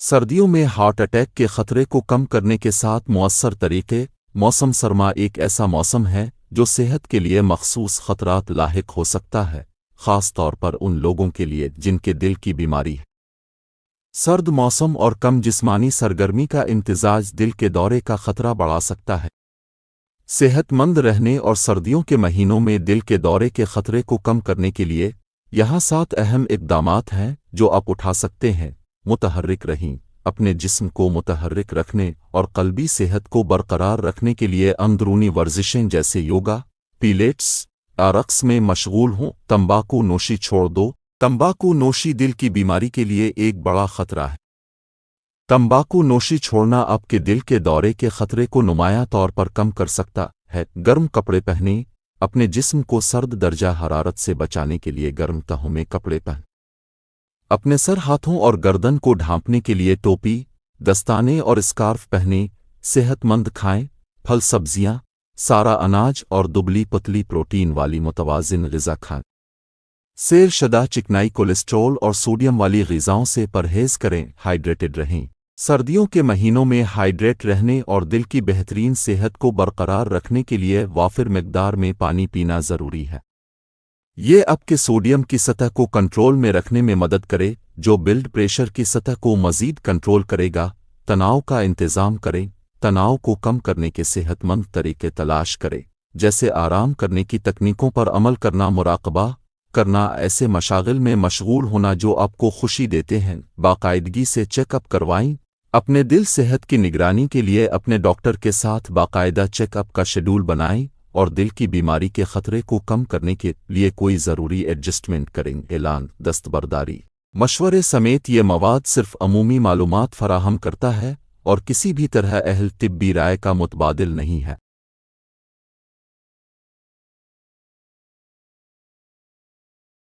سردیوں میں heart attack کے خطرے کو کم کرنے کے ساتھ مؤثر طریقے۔ موسم سرما ایک ایسا موسم ہے جو صحت کے لیے مخصوص خطرات لاحق ہو سکتا ہے، خاص طور پر ان لوگوں کے لیے جن کے دل کی بیماری ہے۔ سرد موسم اور کم جسمانی سرگرمی کا امتزاج دل کے دورے کا خطرہ بڑھا سکتا ہے۔ صحت مند رہنے اور سردیوں کے مہینوں میں دل کے دورے کے خطرے کو کم کرنے کے لیے یہاں 7 اہم اقدامات ہیں جو آپ اٹھا سکتے ہیں۔ متحرک رہیں۔ اپنے جسم کو متحرک رکھنے اور قلبی صحت کو برقرار رکھنے کے لیے اندرونی ورزشیں جیسے یوگا، پیلیٹس یا رقص میں مشغول ہوں۔ تمباکو نوشی چھوڑ دو۔ تمباکو نوشی دل کی بیماری کے لیے ایک بڑا خطرہ ہے۔ تمباکو نوشی چھوڑنا آپ کے دل کے دورے کے خطرے کو نمایاں طور پر کم کر سکتا ہے۔ گرم کپڑے پہنیں۔ اپنے جسم کو سرد درجہ حرارت سے بچانے کے لیے گرم تہوں میں کپڑے پہنیں۔ اپنے سر، ہاتھوں اور گردن کو ڈھانپنے کے لیے ٹوپی، دستانے اور اسکارف پہنیں۔ صحت مند کھائیں۔ پھل، سبزیاں، سارا اناج اور دبلی پتلی پروٹین والی متوازن غذا کھائیں۔ سیر شدہ چکنائی، کولیسٹرول اور سوڈیم والی غذاؤں سے پرہیز کریں۔ ہائیڈریٹڈ رہیں۔ سردیوں کے مہینوں میں ہائیڈریٹ رہنے اور دل کی بہترین صحت کو برقرار رکھنے کے لیے وافر مقدار میں پانی پینا ضروری ہے۔ یہ آپ کے سوڈیم کی سطح کو کنٹرول میں رکھنے میں مدد کرے، جو بلڈ پریشر کی سطح کو مزید کنٹرول کرے گا۔ تناؤ کا انتظام کریں۔ تناؤ کو کم کرنے کے صحت مند طریقے تلاش کریں، جیسے آرام کرنے کی تکنیکوں پر عمل کرنا، مراقبہ کرنا، ایسے مشاغل میں مشغول ہونا جو آپ کو خوشی دیتے ہیں۔ باقاعدگی سے چیک اپ کروائیں۔ اپنے دل صحت کی نگرانی کے لیے اپنے ڈاکٹر کے ساتھ باقاعدہ چیک اپ کا شیڈول بنائیں اور دل کی بیماری کے خطرے کو کم کرنے کے لیے کوئی ضروری ایڈجسٹمنٹ کریں۔ اعلان: دستبرداری مشورے سمیت یہ مواد صرف عمومی معلومات فراہم کرتا ہے اور کسی بھی طرح اہل طبی رائے کا متبادل نہیں ہے۔